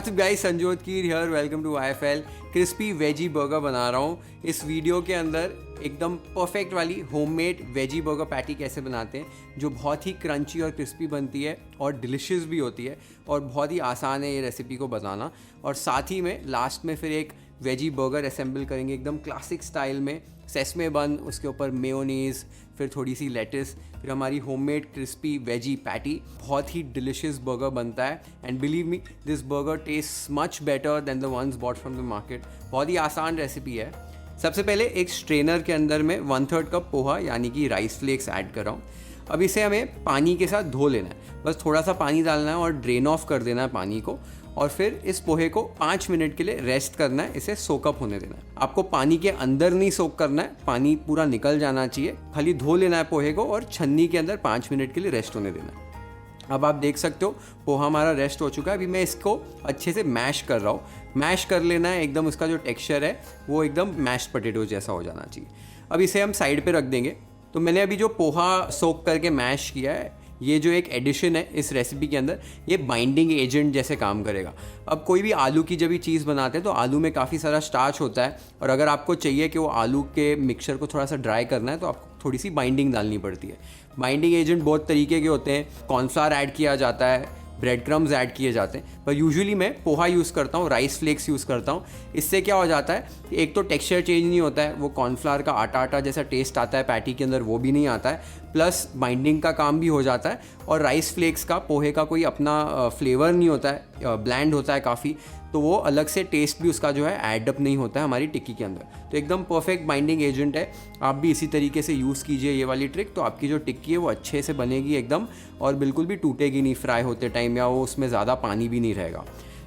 WhatsApp guys, Sanjot Keer here, welcome to IFL। Crispy veggie burger बना रहा हूँ। इस वीडियो के अंदर एकदम परफेक्ट वाली होममेड वेजी बर्गर पैटी कैसे बनाते हैं, जो बहुत ही क्रंची और क्रिस्पी बनती है और डिलिशियस भी होती है और बहुत ही आसान है ये रेसिपी को बनाना। और साथ ही में लास्ट में फिर एक वेजी बर्गर असेंबल करेंगे एकदम क्लासिक स्टाइल में, सेसमे बन, उसके ऊपर मेयोनीज़, फिर थोड़ी सी लेटिस, फिर हमारी होममेड क्रिस्पी वेजी पैटी। बहुत ही डिलिशियस बर्गर बनता है and believe me, this burger taste much better than the ones bought from the market. बहुत ही आसान रेसिपी है। सबसे पहले एक स्ट्रेनर के अंदर में 1/3 कप पोहा यानी कि राइस फ्लेक्स ऐड कर रहा हूँ। अब इसे हमें पानी के साथ धो लेना है, बस थोड़ा सा पानी डालना है और ड्रेन ऑफ कर देना है पानी को। और फिर इस पोहे को 5 मिनट के लिए रेस्ट करना है, इसे सोकअप होने देना है। आपको पानी के अंदर नहीं सोक करना है, पानी पूरा निकल जाना चाहिए। खाली धो लेना है पोहे को और छन्नी के अंदर 5 मिनट के लिए रेस्ट होने देना है। अब आप देख सकते हो पोहा हमारा रेस्ट हो चुका है। अभी मैं इसको अच्छे से मैश कर रहा हूँ। मैश कर लेना है, एकदम उसका जो टेक्सचर है वो एकदम मैश्ड पोटैटो जैसा हो जाना चाहिए। अब इसे हम साइड पे रख देंगे। तो मैंने अभी जो पोहा सोक करके मैश किया है, ये जो एक एडिशन है इस रेसिपी के अंदर, ये बाइंडिंग एजेंट जैसे काम करेगा। अब कोई भी आलू की जब भी चीज़ बनाते हैं तो आलू में काफ़ी सारा स्टार्च होता है, और अगर आपको चाहिए कि वो आलू के मिक्सचर को थोड़ा सा ड्राई करना है तो आपको थोड़ी सी बाइंडिंग डालनी पड़ती है। बाइंडिंग एजेंट बहुत तरीके के होते हैं, कॉर्नफ्लावर ऐड किया जाता है, ब्रेड क्रम्स ऐड किए जाते हैं, पर यूजुअली मैं पोहा यूज़ करता हूँ, राइस फ्लेक्स यूज़ करता हूँ। इससे क्या हो जाता है कि एक तो टेक्सचर चेंज नहीं होता है, वो कॉर्नफ्लावर का आटा आटा जैसा टेस्ट आता है पैटी के अंदर वो भी नहीं आता है, प्लस बाइंडिंग का काम भी हो जाता है। और राइस फ्लेक्स का, पोहे का कोई अपना फ्लेवर नहीं होता है, ब्लैंड होता है काफ़ी, तो वो अलग से टेस्ट भी उसका जो है एडअप नहीं होता है हमारी टिक्की के अंदर। तो एकदम परफेक्ट बाइंडिंग एजेंट है। आप भी इसी तरीके से यूज़ कीजिए ये वाली ट्रिक, तो आपकी जो टिक्की है वो अच्छे से बनेगी एकदम, और बिल्कुल भी टूटेगी नहीं फ्राई होते टाइम, या वो उसमें ज़्यादा पानी भी नहीं रहेगा।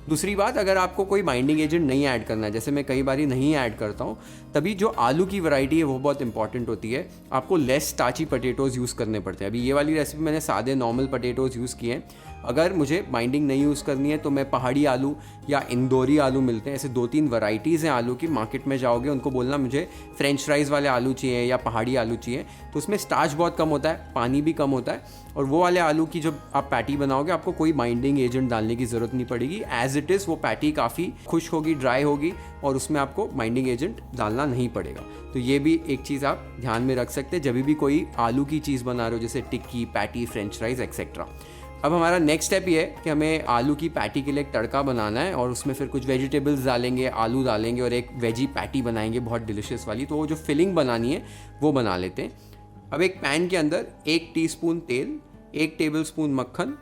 दूसरी बात, अगर आपको कोई बाइंडिंग एजेंट नहीं ऐड करना है, जैसे मैं कई बारी नहीं ऐड करता हूँ, तभी जो आलू की वैरायटी है वो बहुत इंपॉर्टेंट होती है। आपको लेस स्टार्ची पोटैटोज़ यूज़ करने पड़ते हैं। अभी ये वाली रेसिपी मैंने सादे नॉर्मल पोटैटोज़ यूज़ किए हैं। अगर मुझे बाइंडिंग नहीं यूज़ करनी है तो मैं पहाड़ी आलू या इंदौरी आलू मिलते हैं, ऐसे 2-3 वैरायटीज़ हैं आलू की। मार्केट में जाओगे, उनको बोलना मुझे फ्रेंच फ्राइज़ वाले आलू चाहिए या पहाड़ी आलू चाहिए, तो उसमें स्टार्च बहुत कम होता है, पानी भी कम होता है, और वो वाले आलू की जब आप पैटी बनाओगे आपको कोई बाइंडिंग एजेंट डालने की ज़रूरत नहीं पड़ेगी। एज इट इज़ वो पैटी काफ़ी खुश्क होगी, ड्राई होगी, और उसमें आपको बाइंडिंग एजेंट डालना नहीं पड़ेगा। तो ये भी एक चीज़ आप ध्यान में रख सकते हैं जब भी कोई आलू की चीज़ बना रहे हो, जैसे टिक्की, पैटी, फ्रेंच फ्राइज़ एक्सेट्रा। अब हमारा नेक्स्ट स्टेप ये है कि हमें आलू की पैटी के लिए एक तड़का बनाना है, और उसमें फिर कुछ वेजिटेबल्स डालेंगे, आलू डालेंगे और एक वेजी पैटी बनाएंगे बहुत डिलिशियस वाली। तो वो जो फिलिंग बनानी है वो बना लेते हैं। अब एक पैन के अंदर 1 टीस्पून तेल, 1 टेबलस्पून मक्खन,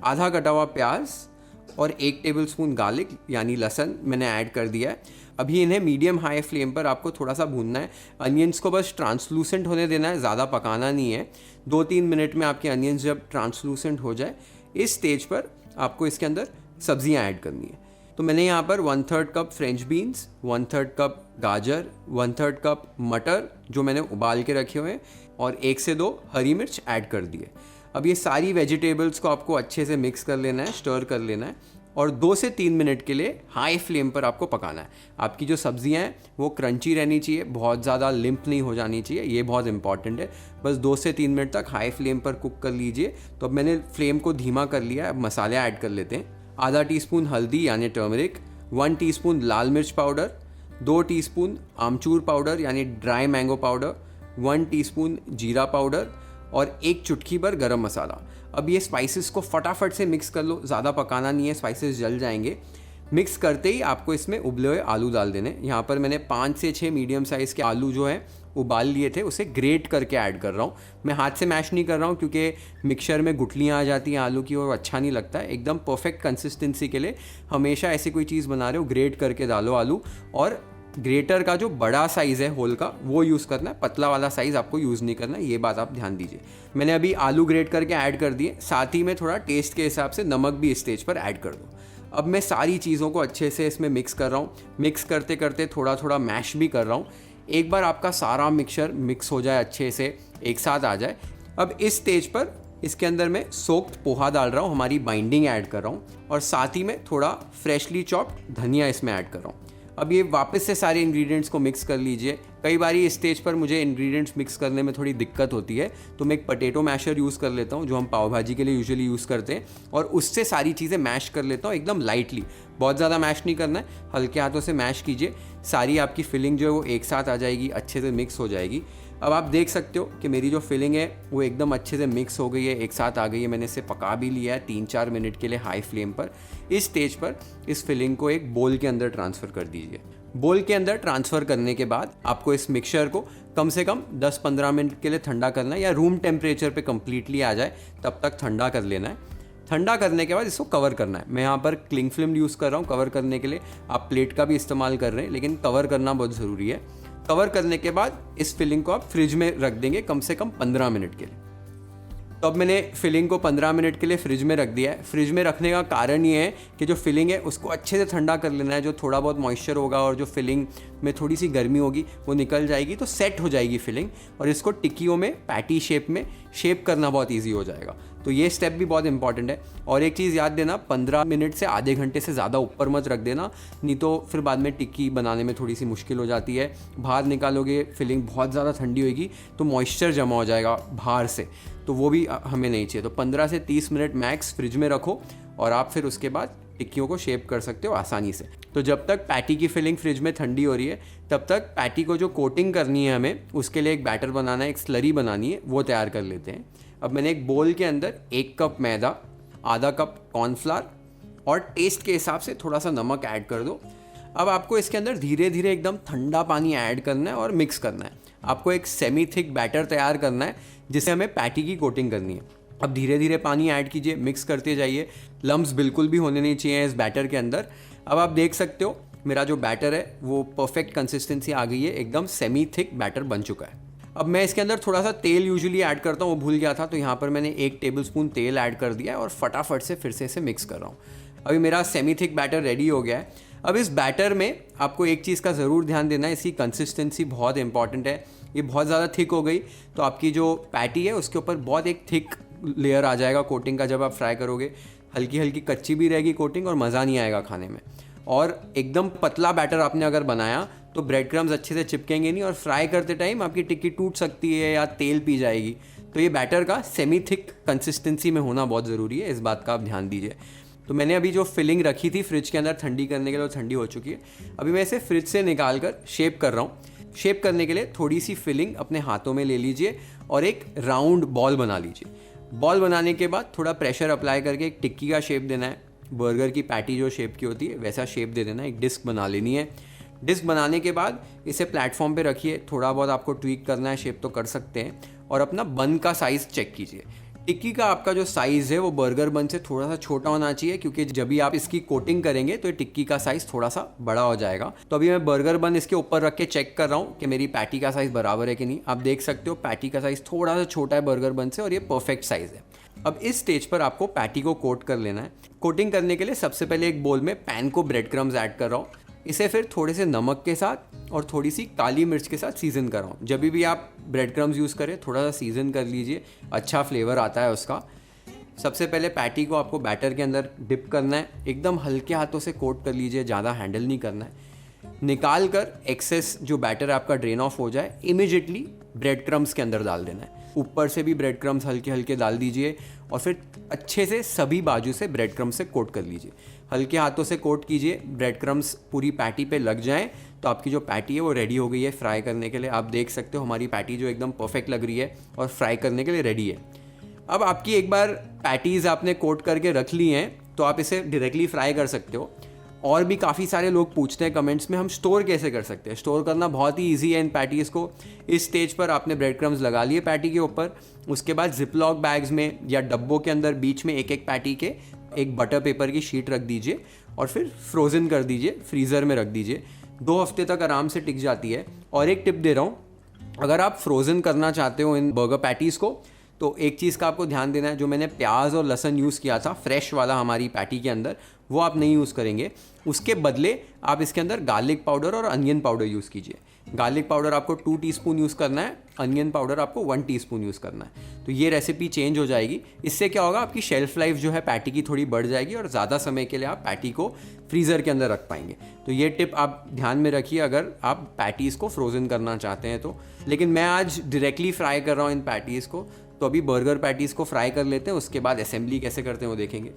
आधा कटा हुआ प्याज और 1 टेबलस्पून गार्लिक यानी लहसुन मैंने ऐड कर दिया है। अभी इन्हें मीडियम हाई फ्लेम पर आपको थोड़ा सा भूनना है। अनियंस को बस ट्रांसलूसेंट होने देना है, ज़्यादा पकाना नहीं है। 2-3 मिनट में आपके अनियंस जब ट्रांसलूसेंट हो जाए, इस स्टेज पर आपको इसके अंदर सब्जियां ऐड करनी है। तो मैंने यहाँ पर 1/3 कप फ्रेंच बीन्स, 1/3 कप गाजर, 1/3 कप मटर जो मैंने उबाल के रखे हुए हैं, और 1 से 2 हरी मिर्च ऐड कर दिए। अब ये सारी वेजिटेबल्स को आपको अच्छे से मिक्स कर लेना है, स्टर कर लेना है, और 2 से 3 मिनट के लिए हाई फ्लेम पर आपको पकाना है। आपकी जो सब्जियां हैं वो क्रंची रहनी चाहिए, बहुत ज़्यादा लिम्प नहीं हो जानी चाहिए, ये बहुत इंपॉर्टेंट है। बस 2 से 3 मिनट तक हाई फ्लेम पर कुक कर लीजिए। तो अब मैंने फ्लेम को धीमा कर लिया है। अब मसाले ऐड कर लेते हैं। आधा टीस्पून हल्दी यानी टर्मरिक, 1 टीस्पून लाल मिर्च पाउडर, 2 टीस्पून आमचूर पाउडर यानी ड्राई मैंगो पाउडर, 1 टीस्पून जीरा पाउडर, और 1 चुटकी भर गरम मसाला। अब ये स्पाइसेस को फटाफट से मिक्स कर लो, ज़्यादा पकाना नहीं है, स्पाइसेस जल जाएंगे। मिक्स करते ही आपको इसमें उबले हुए आलू डाल देने। यहाँ पर मैंने 5 से 6 मीडियम साइज़ के आलू जो हैं उबाल लिए थे, उसे ग्रेट करके ऐड कर रहा हूँ। मैं हाथ से मैश नहीं कर रहा हूँ क्योंकि मिक्सचर में गुठलियाँ आ जाती हैं आलू की और अच्छा नहीं लगता है। एकदम परफेक्ट कंसिस्टेंसी के लिए हमेशा ऐसी कोई चीज़ बना रहे हो ग्रेट करके डालो आलू, और ग्रेटर का जो बड़ा साइज़ है होल का वो यूज़ करना है, पतला वाला साइज़ आपको यूज़ नहीं करना है, ये बात आप ध्यान दीजिए। मैंने अभी आलू ग्रेट करके ऐड कर दिए, साथ ही में थोड़ा टेस्ट के हिसाब से नमक भी इस स्टेज पर ऐड कर दो। अब मैं सारी चीज़ों को अच्छे से इसमें मिक्स कर रहा हूँ। मिक्स करते करते थोड़ा थोड़ा मैश भी कर रहा हूँ। एक बार आपका सारा मिक्सचर मिक्स हो जाए, अच्छे से एक साथ आ जाए, अब इस स्टेज पर इसके अंदर मैं सोक्ड पोहा डाल रहा हूँ, हमारी बाइंडिंग ऐड कर रहा हूँ, और साथ ही में थोड़ा फ्रेशली चॉप्ड धनिया इसमें ऐड कर रहा हूँ। अब ये वापस से सारे इंग्रेडिएंट्स को मिक्स कर लीजिए। कई बार इस स्टेज पर मुझे इंग्रेडिएंट्स मिक्स करने में थोड़ी दिक्कत होती है, तो मैं एक पोटैटो मैशर यूज़ कर लेता हूँ जो हम पाव भाजी के लिए यूजुअली यूज़ करते हैं, और उससे सारी चीज़ें मैश कर लेता हूँ एकदम लाइटली। बहुत ज़्यादा मैश नहीं करना है, हल्के हाथों से मैश कीजिए, सारी आपकी फिलिंग जो है वो एक साथ आ जाएगी, अच्छे से मिक्स हो जाएगी। अब आप देख सकते हो कि मेरी जो फिलिंग है वो एकदम अच्छे से मिक्स हो गई है, एक साथ आ गई है। मैंने इसे पका भी लिया है 3-4 मिनट के लिए हाई फ्लेम पर। इस स्टेज पर इस फिलिंग को एक बोल के अंदर ट्रांसफ़र कर दीजिए। बोल के अंदर ट्रांसफ़र करने के बाद आपको इस मिक्सचर को कम से कम 10-15 मिनट के लिए ठंडा करना है, या रूम टेम्परेचर पे कम्प्लीटली आ जाए तब तक ठंडा कर लेना है। ठंडा करने के बाद इसको कवर करना है। मैं यहाँ पर क्लिंग फिल्म यूज़ कर रहा हूँ कवर करने के लिए, आप प्लेट का भी इस्तेमाल कर रहे हैं, लेकिन कवर करना बहुत ज़रूरी है। कवर करने के बाद इस फिलिंग को आप फ्रिज में रख देंगे कम से कम 15 मिनट के लिए। तो अब मैंने फिलिंग को 15 मिनट के लिए फ्रिज में रख दिया है। फ्रिज में रखने का कारण ये है कि जो फिलिंग है उसको अच्छे से ठंडा कर लेना है। जो थोड़ा बहुत मॉइस्चर होगा और जो फिलिंग में थोड़ी सी गर्मी होगी वो निकल जाएगी, तो सेट हो जाएगी फिलिंग, और इसको टिक्कियों में पैटी शेप में शेप करना बहुत ईजी हो जाएगा। तो ये स्टेप भी बहुत इंपॉर्टेंट है। और एक चीज़ याद देना, 15 मिनट से आधे घंटे से ज़्यादा ऊपर मत रख देना, नहीं तो फिर बाद में टिक्की बनाने में थोड़ी सी मुश्किल हो जाती है। बाहर निकालोगे फिलिंग बहुत ज़्यादा ठंडी होगी तो मॉइस्चर जमा हो जाएगा बाहर से, तो वो भी हमें नहीं चाहिए। तो 15 से 30 मिनट मैक्स फ्रिज में रखो, और आप फिर उसके बाद टिक्कियों को शेप कर सकते हो आसानी से। तो जब तक पैटी की फिलिंग फ्रिज में ठंडी हो रही है, तब तक पैटी को जो कोटिंग करनी है हमें, उसके लिए एक बैटर बनाना है, एक स्लरी बनानी है, वो तैयार कर लेते हैं। अब मैंने एक बोल के अंदर 1 कप मैदा, आधा कप कॉर्नफ्लावर और टेस्ट के हिसाब से थोड़ा सा नमक ऐड कर दो। अब आपको इसके अंदर धीरे धीरे एकदम ठंडा पानी ऐड करना है और मिक्स करना है। आपको एक सेमी थिक बैटर तैयार करना है जिसे हमें पैटी की कोटिंग करनी है। अब धीरे धीरे पानी ऐड कीजिए, मिक्स करते जाइए, लम्स बिल्कुल भी होने नहीं चाहिए इस बैटर के अंदर। अब आप देख सकते हो मेरा जो बैटर है वो परफेक्ट कंसिस्टेंसी आ गई है, एकदम सेमी थिक बैटर बन चुका है। अब मैं इसके अंदर थोड़ा सा तेल यूजुअली ऐड करता हूँ, वो भूल गया था, तो यहाँ पर मैंने 1 टेबलस्पून तेल ऐड कर दिया है और फटाफट से फिर से इसे मिक्स कर रहा हूँ। अभी मेरा सेमी थिक बैटर रेडी हो गया है। अब इस बैटर में आपको एक चीज़ का ज़रूर ध्यान देना है, इसकी कंसिस्टेंसी बहुत इंपॉर्टेंट है। ये बहुत ज़्यादा थिक हो गई तो आपकी जो पैटी है उसके ऊपर बहुत एक थिक लेयर आ जाएगा कोटिंग का जब आप फ्राई करोगे। हल्की हल्की कच्ची भी रहेगी कोटिंग और मज़ा नहीं आएगा खाने में। और एकदम पतला बैटर आपने अगर बनाया तो ब्रेड क्रम्स अच्छे से चिपकेंगे नहीं और फ्राई करते टाइम आपकी टिक्की टूट सकती है या तेल पी जाएगी। तो ये बैटर का सेमी थिक कंसिस्टेंसी में होना बहुत ज़रूरी है, इस बात का आप ध्यान दीजिए। तो मैंने अभी जो फिलिंग रखी थी फ्रिज के अंदर ठंडी करने के लिए, वो ठंडी हो चुकी है। अभी मैं इसे फ्रिज से निकाल कर शेप कर रहा हूँ। शेप करने के लिए थोड़ी सी फिलिंग अपने हाथों में ले लीजिए और एक राउंड बॉल बना लीजिए। बॉल बनाने के बाद थोड़ा प्रेशर अप्लाई करके एक टिक्की का शेप देना है। बर्गर की पैटी जो शेप की होती है वैसा शेप दे देना है। एक डिस्क बना लेनी है। डिस्क बनाने के बाद इसे प्लेटफॉर्म पे रखिए। थोड़ा बहुत आपको ट्वीक करना है, शेप तो कर सकते हैं। और अपना बन का साइज़ चेक कीजिए। टिक्की का आपका जो साइज़ है वो बर्गर बन से थोड़ा सा छोटा होना चाहिए, क्योंकि जब भी आप इसकी कोटिंग करेंगे तो ये टिक्की का साइज़ थोड़ा सा बड़ा हो जाएगा। तो अभी मैं बर्गर बन इसके ऊपर रख के चेक कर रहा हूँ कि मेरी पैटी का साइज़ बराबर है कि नहीं। आप देख सकते हो पैटी का साइज़ थोड़ा सा छोटा है बर्गर बन से और ये परफेक्ट साइज़ है। अब इस स्टेज पर आपको पैटी को कोट कर लेना है। कोटिंग करने के लिए सबसे पहले एक बोल में पैन को ब्रेड क्रम्स ऐड कर रहा हूँ। इसे फिर थोड़े से नमक के साथ और थोड़ी सी काली मिर्च के साथ सीज़न कर रहा हूँ। जब भी आप ब्रेड क्रम्स यूज़ करें थोड़ा सा सीज़न कर लीजिए, अच्छा फ्लेवर आता है उसका। सबसे पहले पैटी को आपको बैटर के अंदर डिप करना है। एकदम हल्के हाथों से कोट कर लीजिए, ज़्यादा हैंडल नहीं करना है। निकाल कर एक्सेस जो बैटर आपका ड्रेन ऑफ हो जाए, इमीडिएटली ब्रेड क्रम्स के अंदर डाल देना है। ऊपर से भी ब्रेड क्रम्स हल्के हल्के डाल दीजिए और फिर अच्छे से सभी बाजू से ब्रेड क्रम्स से कोट कर लीजिए। हल्के हाथों से कोट कीजिए, ब्रेड क्रम्स पूरी पैटी पे लग जाएं तो आपकी जो पैटी है वो रेडी हो गई है फ्राई करने के लिए। आप देख सकते हो हमारी पैटी जो एकदम परफेक्ट लग रही है और फ्राई करने के लिए रेडी है। अब आपकी एक बार पैटीज़ आपने कोट करके रख ली हैं तो आप इसे डायरेक्टली फ्राई कर सकते हो। और भी काफ़ी सारे लोग पूछते हैं कमेंट्स में हम स्टोर कैसे कर सकते हैं। स्टोर करना बहुत ही इजी है इन पैटीज़ को। इस स्टेज पर आपने ब्रेड क्रम्स लगा लिए पैटी के ऊपर, उसके बाद जिपलॉक बैग्स में या डब्बों के अंदर बीच में एक एक पैटी के एक बटर पेपर की शीट रख दीजिए और फिर फ्रोज़न कर दीजिए, फ्रीज़र में रख दीजिए। 2 हफ्ते तक आराम से टिक जाती है। और एक टिप दे रहा हूँ, अगर आप फ्रोज़न करना चाहते हो इन बर्गर पैटीज़ को तो एक चीज़ का आपको ध्यान देना है, जो मैंने प्याज और लहसुन यूज़ किया था फ्रेश वाला हमारी पैटी के अंदर, वो आप नहीं यूज़ करेंगे। उसके बदले आप इसके अंदर गार्लिक पाउडर और अनियन पाउडर यूज़ कीजिए। गार्लिक पाउडर आपको 2 टीस्पून यूज़ करना है, अनियन पाउडर आपको 1 टीस्पून यूज़ करना है। तो ये रेसिपी चेंज हो जाएगी। इससे क्या होगा, आपकी शेल्फ लाइफ जो है पैटी की थोड़ी बढ़ जाएगी और ज़्यादा समय के लिए आप पैटी को फ्रीज़र के अंदर रख पाएंगे। तो ये टिप आप ध्यान में रखिए अगर आप पैटीज़ को फ्रोज़न करना चाहते हैं तो। लेकिन मैं आज डायरेक्टली फ्राई कर रहा हूँ इन पैटीज़ को, तो अभी बर्गर पैटीज़ को फ्राई कर लेते हैं, उसके बाद असेंबली कैसे करते हैं वो देखेंगे।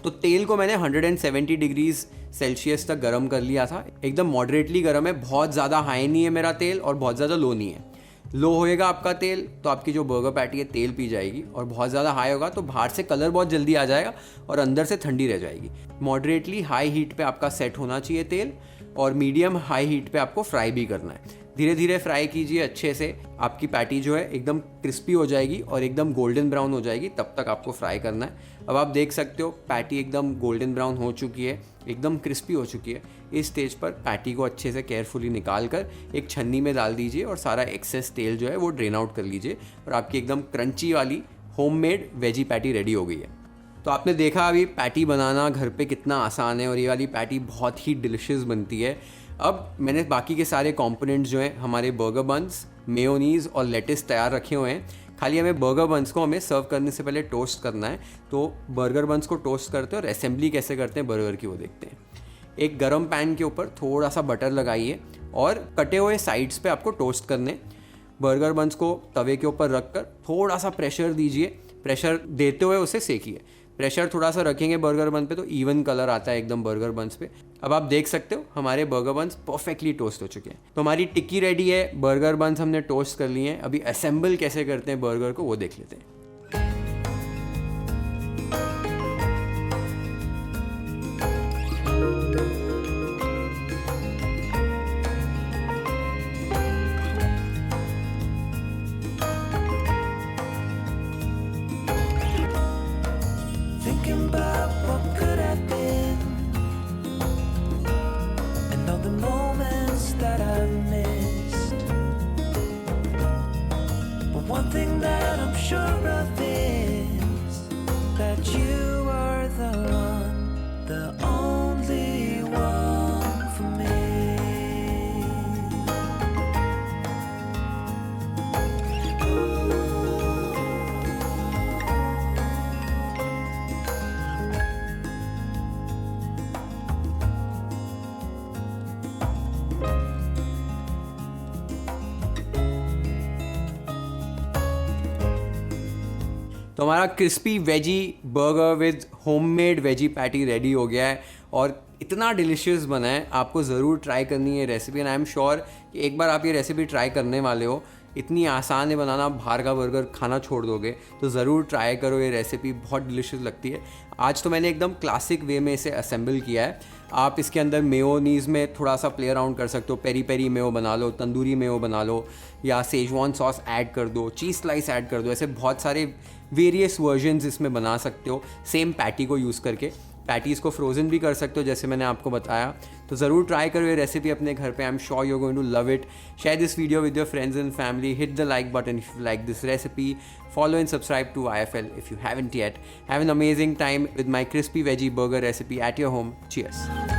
तो तेल को मैंने 170 डिग्रीज सेल्सियस तक गर्म कर लिया था। एकदम मॉडरेटली गर्म है, बहुत ज़्यादा हाई नहीं है मेरा तेल और बहुत ज़्यादा लो नहीं है। लो होएगा आपका तेल तो आपकी जो बर्गर पैटी है तेल पी जाएगी, और बहुत ज़्यादा हाई होगा तो बाहर से कलर बहुत जल्दी आ जाएगा और अंदर से ठंडी रह जाएगी। मॉडरेटली हाई हीट पे आपका सेट होना चाहिए तेल, और मीडियम हाई हीट पे आपको फ्राई भी करना है। धीरे धीरे फ्राई कीजिए अच्छे से, आपकी पैटी जो है एकदम क्रिस्पी हो जाएगी और एकदम गोल्डन ब्राउन हो जाएगी, तब तक आपको फ्राई करना है। अब आप देख सकते हो पैटी एकदम गोल्डन ब्राउन हो चुकी है, एकदम क्रिस्पी हो चुकी है। इस स्टेज पर पैटी को अच्छे से केयरफुली निकाल कर एक छन्नी में डाल दीजिए और सारा एक्सेस तेल जो है वो ड्रेन आउट कर लीजिए, और आपकी एकदम क्रंची वाली होममेड वेजी पैटी रेडी हो गई है। तो आपने देखा अभी पैटी बनाना घर पे कितना आसान है, और ये वाली पैटी बहुत ही डिलिशियस बनती है। अब मैंने बाकी के सारे कंपोनेंट्स जो हैं, हमारे बर्गर बन्स, मेयोनीज़ और लेटिस तैयार रखे हुए हैं। खाली हमें बर्गर बन्स को हमें सर्व करने से पहले टोस्ट करना है। तो बर्गर बन्स को टोस्ट करते हैं और असेंबली कैसे करते हैं बर्गर की वो देखते हैं। एक गरम पैन के ऊपर थोड़ा सा बटर लगाइए और कटे हुए साइड्स पे आपको टोस्ट करने। बर्गर बन्स को तवे के ऊपर रख कर थोड़ा सा प्रेशर दीजिए, प्रेशर देते हुए उसे सेकिए। प्रेशर थोड़ा सा रखेंगे बर्गर बन पे तो इवन कलर आता है एकदम बर्गर बन्स पे। अब आप देख सकते हो हमारे बर्गर बन्स परफेक्टली टोस्ट हो चुके हैं। तो हमारी टिक्की रेडी है, बर्गर बन्स हमने टोस्ट कर लिए हैं। अभी असेंबल कैसे करते हैं बर्गर को वो देख लेते हैं। Thinking about what could have been, and all the moments that I've missed. But one thing that I'm sure of is that you are the one, the only one for me. तो हमारा crispy veggie burger with homemade veggie patty ready हो गया है, और इतना delicious बना है। आपको ज़रूर ट्राई करनी है recipe, and I am sure कि एक बार आप ये रेसिपी ट्राई करने वाले हो। इतनी आसान है बनाना, बाहर का बर्गर खाना छोड़ दोगे, तो ज़रूर ट्राई करो। ये रेसिपी बहुत डिलिशियस लगती है। आज तो मैंने एकदम क्लासिक वे में इसे असेंबल किया है। आप इसके अंदर मेयोनीज़ में थोड़ा सा प्ले अराउंड कर सकते हो, पेरी पेरी मेयो बना लो, तंदूरी मेयो बना लो, या सेजवान सॉस ऐड कर दो, चीज़ स्लाइस ऐड कर दो। ऐसे बहुत सारे वेरियस वर्जन्स इसमें बना सकते हो सेम पैटी को यूज़ करके। पैटीज़ को फ्रोज़न भी कर सकते हो जैसे मैंने आपको बताया। तो ज़रूर ट्राई करो ये रेसिपी अपने घर पे। I am sure you are going to love it. Share this video with your friends and family. Hit the like button if you like this recipe. Follow and subscribe to IFL if you haven't yet. Have an amazing time with my crispy veggie burger recipe at your home. Cheers.